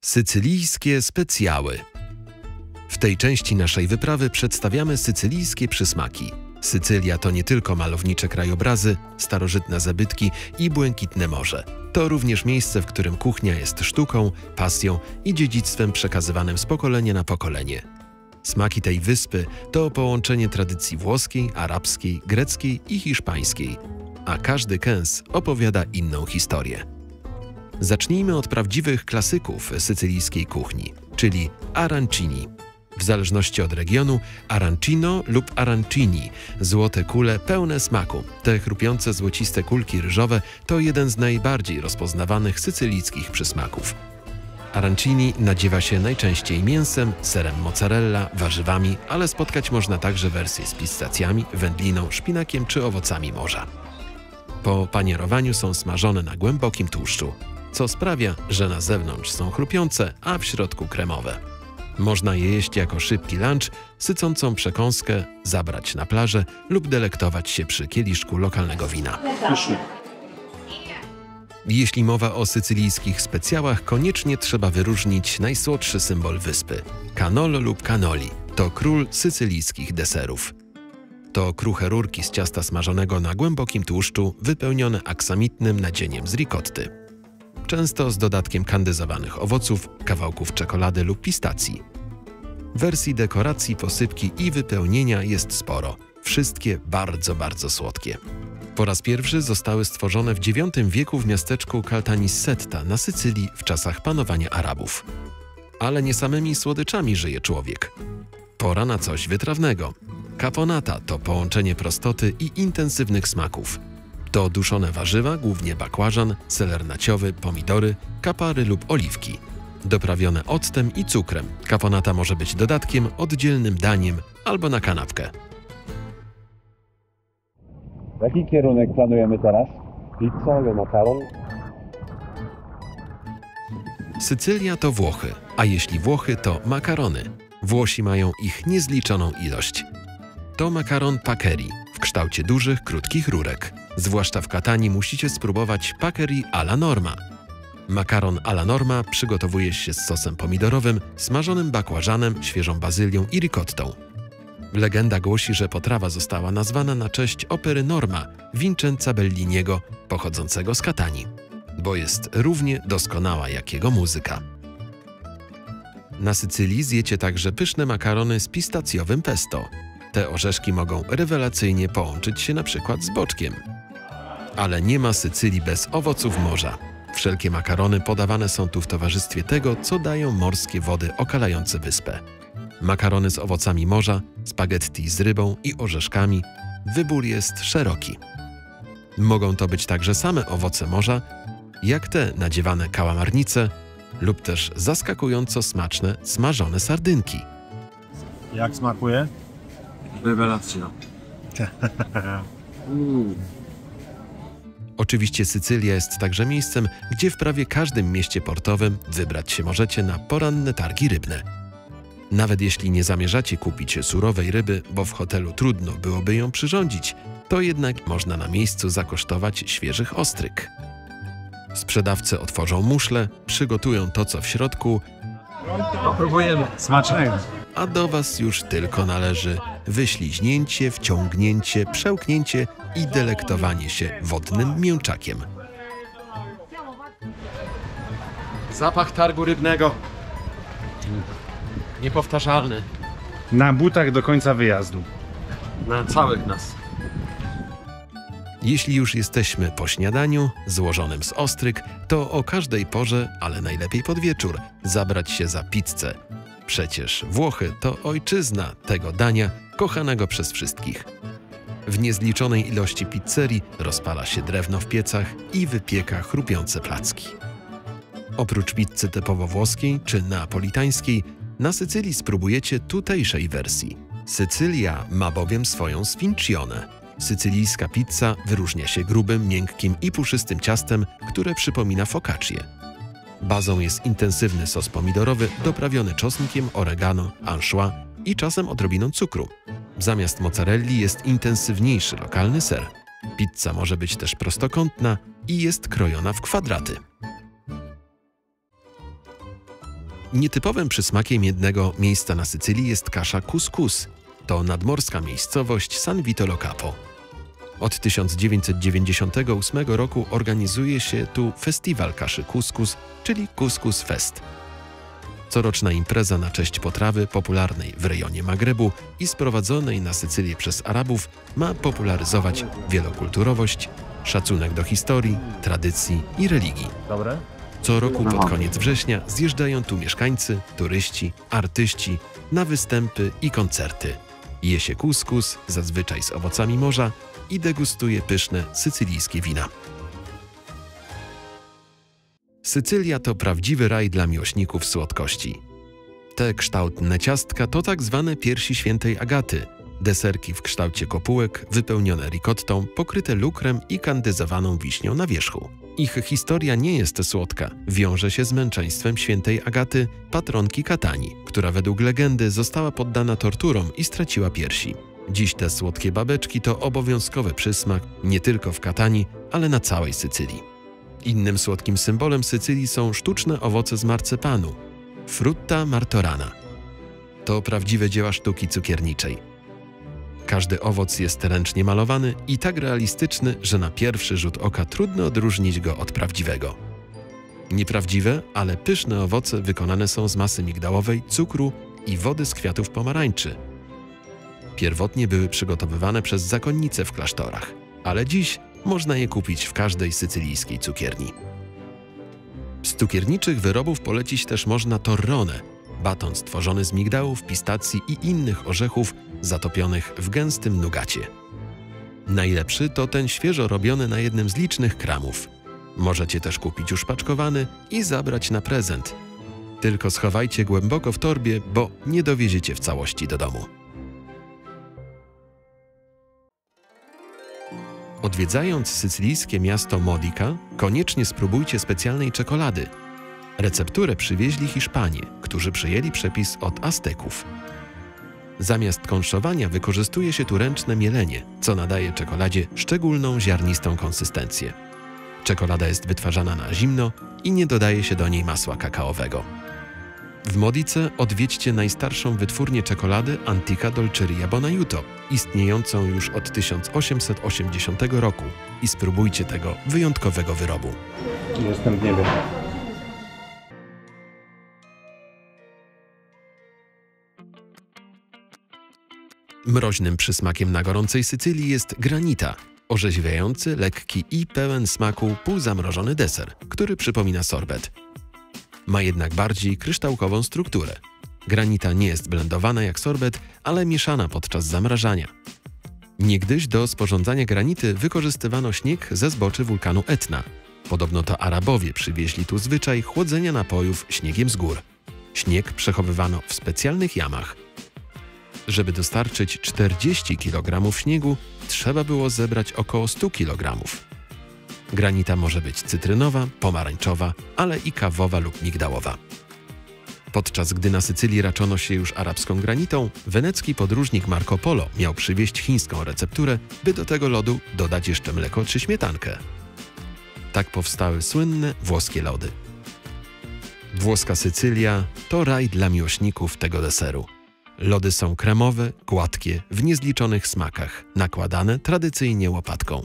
Sycylijskie specjały. W tej części naszej wyprawy przedstawiamy sycylijskie przysmaki. Sycylia to nie tylko malownicze krajobrazy, starożytne zabytki i błękitne morze. To również miejsce, w którym kuchnia jest sztuką, pasją i dziedzictwem przekazywanym z pokolenia na pokolenie. Smaki tej wyspy to połączenie tradycji włoskiej, arabskiej, greckiej i hiszpańskiej, a każdy kęs opowiada inną historię. Zacznijmy od prawdziwych klasyków sycylijskiej kuchni, czyli arancini. W zależności od regionu arancino lub arancini, złote kule pełne smaku. Te chrupiące złociste kulki ryżowe to jeden z najbardziej rozpoznawanych sycylijskich przysmaków. Arancini nadziewa się najczęściej mięsem, serem mozzarella, warzywami, ale spotkać można także wersje z pistacjami, wędliną, szpinakiem czy owocami morza. Po panierowaniu są smażone na głębokim tłuszczu, co sprawia, że na zewnątrz są chrupiące, a w środku kremowe. Można je jeść jako szybki lunch, sycącą przekąskę, zabrać na plażę lub delektować się przy kieliszku lokalnego wina. Jeśli mowa o sycylijskich specjałach, koniecznie trzeba wyróżnić najsłodszy symbol wyspy. Cannolo lub cannoli to król sycylijskich deserów. To kruche rurki z ciasta smażonego na głębokim tłuszczu, wypełnione aksamitnym nadzieniem z ricotty. Często z dodatkiem kandyzowanych owoców, kawałków czekolady lub pistacji. Wersji dekoracji, posypki i wypełnienia jest sporo. Wszystkie bardzo słodkie. Po raz pierwszy zostały stworzone w IX wieku w miasteczku Caltanissetta na Sycylii w czasach panowania Arabów. Ale nie samymi słodyczami żyje człowiek. Pora na coś wytrawnego. Caponata to połączenie prostoty i intensywnych smaków. To duszone warzywa, głównie bakłażan, seler naciowy, pomidory, kapary lub oliwki. Doprawione octem i cukrem. Caponata może być dodatkiem, oddzielnym daniem albo na kanapkę. Jaki kierunek planujemy teraz? Pizza lub makaron? Sycylia to Włochy, a jeśli Włochy to makarony. Włosi mają ich niezliczoną ilość. To makaron paccheri w kształcie dużych, krótkich rurek. Zwłaszcza w Katanii musicie spróbować paccheri alla norma. Makaron alla norma przygotowuje się z sosem pomidorowym, smażonym bakłażanem, świeżą bazylią i ricottą. Legenda głosi, że potrawa została nazwana na cześć opery Norma Vincenza Belliniego, pochodzącego z Katanii, bo jest równie doskonała jak jego muzyka. Na Sycylii zjecie także pyszne makarony z pistacjowym pesto. Te orzeszki mogą rewelacyjnie połączyć się na przykład z boczkiem. Ale nie ma Sycylii bez owoców morza. Wszelkie makarony podawane są tu w towarzystwie tego, co dają morskie wody okalające wyspę. Makarony z owocami morza, spaghetti z rybą i orzeszkami. Wybór jest szeroki. Mogą to być także same owoce morza, jak te nadziewane kałamarnice lub też zaskakująco smaczne smażone sardynki. Jak smakuje? Rewelacja. Oczywiście Sycylia jest także miejscem, gdzie w prawie każdym mieście portowym wybrać się możecie na poranne targi rybne. Nawet jeśli nie zamierzacie kupić surowej ryby, bo w hotelu trudno byłoby ją przyrządzić, to jednak można na miejscu zakosztować świeżych ostryg. Sprzedawcy otworzą muszle, przygotują to, co w środku, Próbujemy. Smacznego. a do Was już tylko należy wyśliźnięcie, wciągnięcie, przełknięcie i delektowanie się wodnym mięczakiem. Zapach targu rybnego. Niepowtarzalny. Na butach do końca wyjazdu. Na całych nas. Jeśli już jesteśmy po śniadaniu, złożonym z ostryg, to o każdej porze, ale najlepiej pod wieczór, zabrać się za pizzę. Przecież Włochy to ojczyzna tego dania, kochanego przez wszystkich. W niezliczonej ilości pizzerii rozpala się drewno w piecach i wypieka chrupiące placki. Oprócz pizzy typowo włoskiej czy neapolitańskiej, na Sycylii spróbujecie tutejszej wersji. Sycylia ma bowiem swoją sfincionę. Sycylijska pizza wyróżnia się grubym, miękkim i puszystym ciastem, które przypomina focaccię. Bazą jest intensywny sos pomidorowy doprawiony czosnkiem, oregano, anchois i czasem odrobiną cukru. Zamiast mozzarelli jest intensywniejszy lokalny ser. Pizza może być też prostokątna i jest krojona w kwadraty. Nietypowym przysmakiem jednego miejsca na Sycylii jest kasza couscous. To nadmorska miejscowość San Vito Lo Capo. Od 1998 roku organizuje się tu festiwal kaszy couscous, czyli Couscous Fest. Coroczna impreza na cześć potrawy popularnej w rejonie Magrebu i sprowadzonej na Sycylię przez Arabów ma popularyzować wielokulturowość, szacunek do historii, tradycji i religii. Dobre? Co roku pod koniec września zjeżdżają tu mieszkańcy, turyści, artyści na występy i koncerty. Je się couscous, zazwyczaj z owocami morza, i degustuje pyszne sycylijskie wina. Sycylia to prawdziwy raj dla miłośników słodkości. Te kształtne ciastka to tak zwane piersi świętej Agaty, deserki w kształcie kopułek wypełnione ricottą, pokryte lukrem i kandyzowaną wiśnią na wierzchu. Ich historia nie jest słodka, wiąże się z męczeństwem świętej Agaty, patronki Katanii, która według legendy została poddana torturom i straciła piersi. Dziś te słodkie babeczki to obowiązkowy przysmak nie tylko w Katanii, ale na całej Sycylii. Innym słodkim symbolem Sycylii są sztuczne owoce z marcepanu – frutta martorana. To prawdziwe dzieła sztuki cukierniczej. Każdy owoc jest ręcznie malowany i tak realistyczny, że na pierwszy rzut oka trudno odróżnić go od prawdziwego. Nieprawdziwe, ale pyszne owoce wykonane są z masy migdałowej, cukru i wody z kwiatów pomarańczy. Pierwotnie były przygotowywane przez zakonnice w klasztorach, ale dziś można je kupić w każdej sycylijskiej cukierni. Z cukierniczych wyrobów polecić też można torrone, baton stworzony z migdałów, pistacji i innych orzechów zatopionych w gęstym nugacie. Najlepszy to ten świeżo robiony na jednym z licznych kramów. Możecie też kupić już paczkowany i zabrać na prezent. Tylko schowajcie głęboko w torbie, bo nie dowieziecie w całości do domu. Odwiedzając sycylijskie miasto Modica, koniecznie spróbujcie specjalnej czekolady. Recepturę przywieźli Hiszpanie, którzy przyjęli przepis od Azteków. Zamiast kąszowania wykorzystuje się tu ręczne mielenie, co nadaje czekoladzie szczególną ziarnistą konsystencję. Czekolada jest wytwarzana na zimno i nie dodaje się do niej masła kakaowego. W Modice odwiedźcie najstarszą wytwórnię czekolady Antica Dolceria Bonaiuto, istniejącą już od 1880 roku i spróbujcie tego wyjątkowego wyrobu. Jestem w niebie. Mroźnym przysmakiem na gorącej Sycylii jest granita, orzeźwiający, lekki i pełen smaku półzamrożony deser, który przypomina sorbet. Ma jednak bardziej kryształkową strukturę. Granita nie jest blendowana jak sorbet, ale mieszana podczas zamrażania. Niegdyś do sporządzania granity wykorzystywano śnieg ze zboczy wulkanu Etna. Podobno to Arabowie przywieźli tu zwyczaj chłodzenia napojów śniegiem z gór. Śnieg przechowywano w specjalnych jamach. Żeby dostarczyć 40 kg śniegu, trzeba było zebrać około 100 kg. Granita może być cytrynowa, pomarańczowa, ale i kawowa lub migdałowa. Podczas gdy na Sycylii raczono się już arabską granitą, wenecki podróżnik Marco Polo miał przywieźć chińską recepturę, by do tego lodu dodać jeszcze mleko czy śmietankę. Tak powstały słynne włoskie lody. Włoska Sycylia to raj dla miłośników tego deseru. Lody są kremowe, gładkie, w niezliczonych smakach, nakładane tradycyjnie łopatką.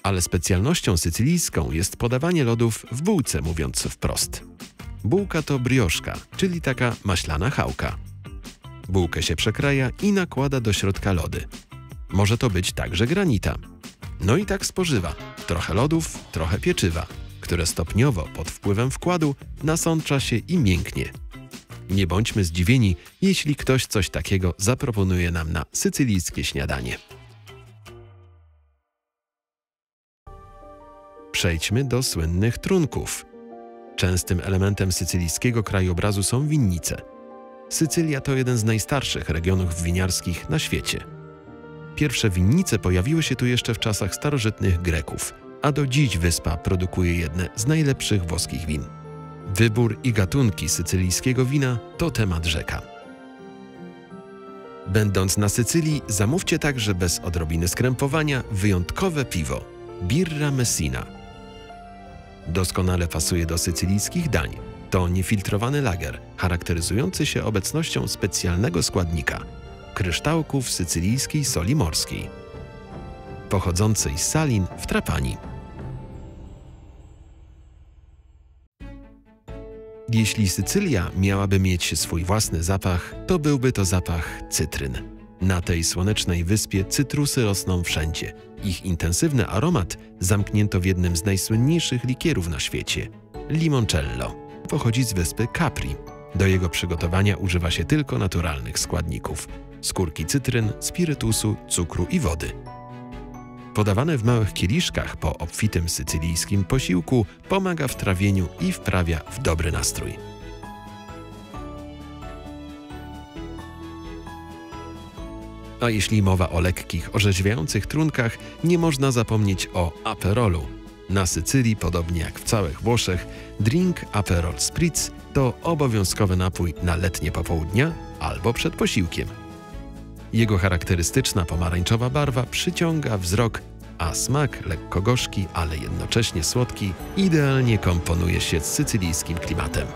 Ale specjalnością sycylijską jest podawanie lodów w bułce, mówiąc wprost. Bułka to brioszka, czyli taka maślana chałka. Bułkę się przekraja i nakłada do środka lody. Może to być także granita. No i tak spożywa. Trochę lodów, trochę pieczywa, które stopniowo pod wpływem wkładu nasącza się i mięknie. Nie bądźmy zdziwieni, jeśli ktoś coś takiego zaproponuje nam na sycylijskie śniadanie. Przejdźmy do słynnych trunków. Częstym elementem sycylijskiego krajobrazu są winnice. Sycylia to jeden z najstarszych regionów winiarskich na świecie. Pierwsze winnice pojawiły się tu jeszcze w czasach starożytnych Greków, a do dziś wyspa produkuje jedne z najlepszych włoskich win. Wybór i gatunki sycylijskiego wina to temat rzeka. Będąc na Sycylii, zamówcie także bez odrobiny skrępowania wyjątkowe piwo – Birra Messina. Doskonale pasuje do sycylijskich dań. To niefiltrowany lager, charakteryzujący się obecnością specjalnego składnika – kryształków sycylijskiej soli morskiej, pochodzącej z salin w Trapani. Jeśli Sycylia miałaby mieć swój własny zapach, to byłby to zapach cytryn. Na tej słonecznej wyspie cytrusy rosną wszędzie. Ich intensywny aromat zamknięto w jednym z najsłynniejszych likierów na świecie – limoncello. Pochodzi z wyspy Capri. Do jego przygotowania używa się tylko naturalnych składników – skórki cytryn, spirytusu, cukru i wody. Podawane w małych kieliszkach po obfitym sycylijskim posiłku pomaga w trawieniu i wprawia w dobry nastrój. A jeśli mowa o lekkich, orzeźwiających trunkach, nie można zapomnieć o Aperolu. Na Sycylii, podobnie jak w całych Włoszech, drink Aperol Spritz to obowiązkowy napój na letnie popołudnia albo przed posiłkiem. Jego charakterystyczna pomarańczowa barwa przyciąga wzrok, a smak lekko gorzki, ale jednocześnie słodki, idealnie komponuje się z sycylijskim klimatem.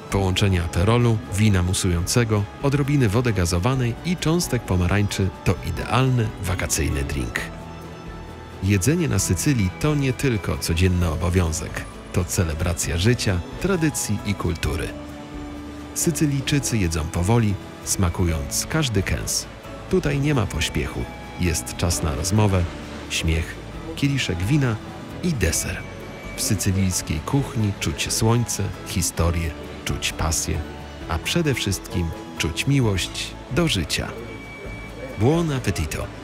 Połączenie aperolu, wina musującego, odrobiny wody gazowanej i cząstek pomarańczy to idealny wakacyjny drink. Jedzenie na Sycylii to nie tylko codzienny obowiązek, to celebracja życia, tradycji i kultury. Sycylijczycy jedzą powoli, smakując każdy kęs. Tutaj nie ma pośpiechu, jest czas na rozmowę, śmiech, kieliszek wina i deser. W sycylijskiej kuchni czuć słońce, historię, czuć pasję, a przede wszystkim czuć miłość do życia. Buon appetito!